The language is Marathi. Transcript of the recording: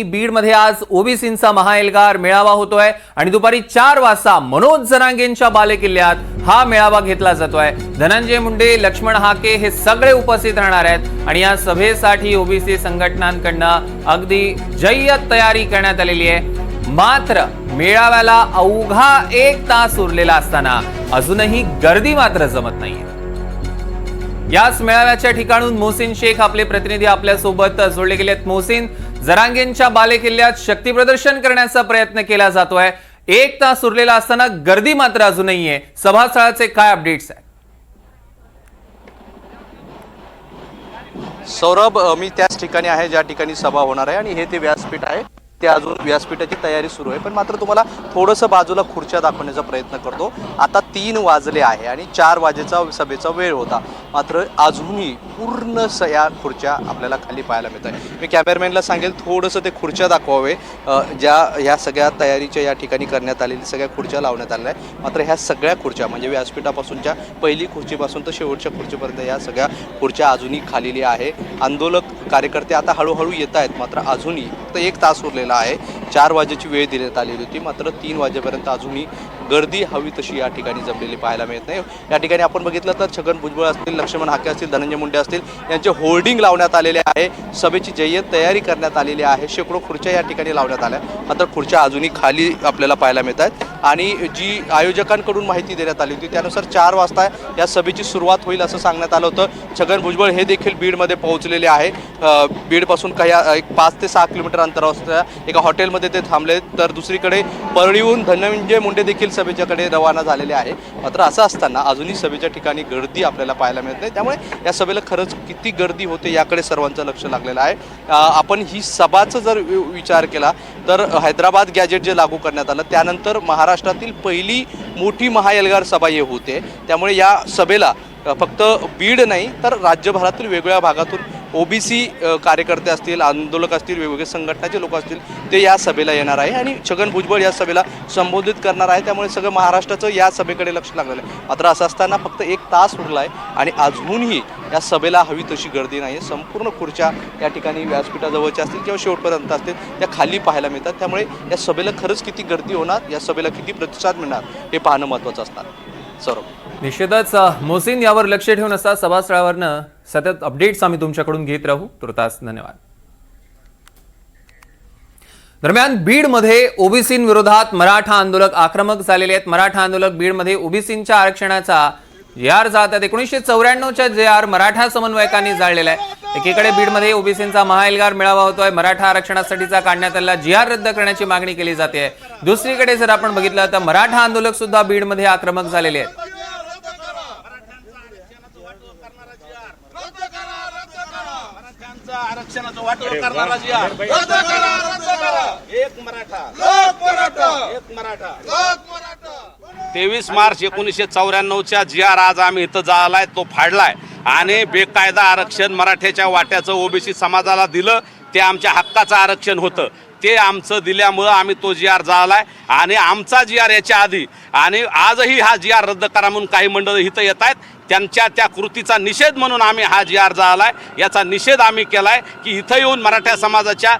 बीड मध्ये आज ओबीसींचा महाएल्गार मेळावा होतोय आणि दुपारी 4 वाजता मनोज जरांगेंच्या बालेकिल्ल्यात हा मेळावा घेतला जातोय। धनंजय मुंडे, लक्ष्मण हाके हे सगळे उपस्थित राहणार आहेत आणि या सभेसाठी ओबीसी संघटनांकडून अगदी जय्यत तयारी करण्यात आलेली आहे। मात्र मेळाव्याला अवघा 1 तास उरलेला असताना अजूनही गर्दी मात्र जमत नाहीये। याच मेळाव्याच्या ठिकाणून मोहसिन शेख आपले प्रतिनिधी आपल्या सोबत जोडले गेले आहेत। मोहसिन, जरांगेंच्या बालेकिल्ल्यात शक्ती प्रदर्शन करण्याचा प्रयत्न केला जातोय, 1 तास उरलेला असताना गर्दी मात्र अजूनही आहे। सभास्थळाचे काय अपडेट्स आहेत? सौरभ, मी त्याच ठिकाणी आहे ज्या ठिकाणी सभा होणार आहे आणि हे ते व्यासपीठ आहे। ते अजून व्यासपीठाची तयारी सुरू आहे, पण मात्र तुम्हाला थोडंसं बाजूला खुर्च्या दाखवण्याचा प्रयत्न करतो। आता 3 वाजले आहे आणि 4 वाजेचा सभेचा वेळ होता, मात्र अजूनही पूर्ण या खुर्च्या आपल्याला खाली पाहायला मिळत आहे। मी कॅमेरामॅनला सांगेल थोडंसं ते खुर्च्या दाखवावे, ज्या ह्या सगळ्या तयारीच्या या ठिकाणी करण्यात आलेली सगळ्या खुर्च्या लावण्यात आलेल्या आहे। मात्र ह्या सगळ्या खुर्च्या म्हणजे व्यासपीठापासूनच्या पहिली खुर्चीपासून तर शेवटच्या खुर्चीपर्यंत या सगळ्या खुर्च्या अजूनही खालेली आहे। आंदोलक कार्यकर्ते आता हळूहळू येत आहेत, मात्र अजूनही फक्त 1 तास उरलेला आहे। 4 वाजेची वेळ देण्यात आलेली होती, मात्र 3 वाजेपर्यंत अजूनही गर्दी हवी तशी या ठिकाणी जमलेली पाहायला मिळत नाही। या ठिकाणी आपण बघितलं तर छगन भुजबळ असतील, लक्ष्मण हाके असतील, धनंजय मुंडे असतील यांचे होर्डिंग लावण्यात आलेले आहे। सभेची जय्यत तयारी करण्यात आलेली आहे। शेकडो खुर्च्या या ठिकाणी लावण्यात आल्या, मात्र खुर्च्या अजूनही खाली आपल्याला पाहायला मिळत आहेत। आणि जी आयोजकांकडून माहिती देण्यात आली होती त्यानुसार 4 वाजता या सभेची सुरुवात होईल असं सांगण्यात आलं होतं। छगन भुजबळ हे देखील बीडमध्ये पोहोचलेले आहे। बीडपासून काही एक 5 ते 6 किलोमीटर अंतरावर एका हॉटेलमध्ये ते थांबले, तर दुसरीकडे परळीहून धनंजय मुंडे देखील सभेच्याकडे रवाना झालेले आहे। मात्र असं असताना अजूनही सभेच्या ठिकाणी गर्दी आपल्याला पाहायला मिळत नाही, त्यामुळे या सभेला खरंच किती गर्दी होते याकडे सर्वांचं लक्ष लागलेलं आहे। आपण ही सभाचा जर विचार केला तर हैदराबाद गॅजेट जे लागू करण्यात आलं त्यानंतर महाराष्ट्रातील पहिली मोठी महाएल्गार सभा हे होते, त्यामुळे या सभेला फक्त बीड नाही तर राज्यभरातील वेगवेगळ्या भागातून ओबीसी कार्यकर्ते असतील, आंदोलक असतील, वेगवेगळे संघटनाचे लोक असतील ते या सभेला येणार आहे आणि छगन भुजबळ या सभेला संबोधित करणार आहे। त्यामुळे सगळं महाराष्ट्राचं या सभेकडे लक्ष लागलेलं आहे। मात्र असं असताना फक्त 1 तास उरला आहे आणि अजूनही या सभेला हवी तशी गर्दी नाही आहे। संपूर्ण खुर्च्या या ठिकाणी व्यासपीठाजवळच्या असतील किंवा शेवटपर्यंत असतील त्या खाली पाहायला मिळतात, त्यामुळे या सभेला खरंच किती गर्दी होणार, या सभेला किती प्रतिसाद मिळणार हे पाहणं महत्त्वाचं असणार। सौरभ, निश्चितच मोहसिन यावर लक्ष ठेवून असता सभास्थळावरनं सतत अपडेट्स आम्ही तुमच्याकडून घेत राहू। तुर्तास धन्यवाद। दरम्यान बीडमध्ये ओबीसींविरोधात मराठा आंदोलक आक्रमक झालेले आहेत। मराठा आंदोलक बीडमध्ये ओबीसींच्या आरक्षणाचा JR जातात 1994च्या JR मराठा समन्वयकांनी जाळलेला आहे। एकीकडे बीडमध्ये ओबीसींचा महाएल्गार मेळावा होतोय, मराठा आरक्षणासाठीचा काढण्यात आलेला JR रद्द करण्याची मागणी केली जाते। दुसरीकडे जर आपण बघितलं तर मराठा आंदोलक सुद्धा बीडमध्ये आक्रमक झालेले आहेत। आरक्षणाचं वाटप करणारा JR रद्द करा, रद्द करा। एक मराठा, लोक मराठा, एक मराठा, लोक मराठा। 23 मार्च 1994च्या JR आज आम्ही इथं जाळलाय, तो फाडलाय आणि बेकायदा आरक्षण मराठ्याच्या वाट्याचं ओबीसी समाजाला दिलं। ते आमच्या हक्काचं आरक्षण होतं, ते आमचं दिल्यामुळं आम्ही तो JR जाळलाय आणि आमचा JR याच्या आधी आणि आजही हा JR रद्द करा म्हणून काही मंडळ इथं येत आहेत। त्यांच्या त्या कृतीचा निषेध म्हणून आम्ही हा JR जाळलाय, याचा निषेध आम्ही केलाय की इथं येऊन मराठा समाजाच्या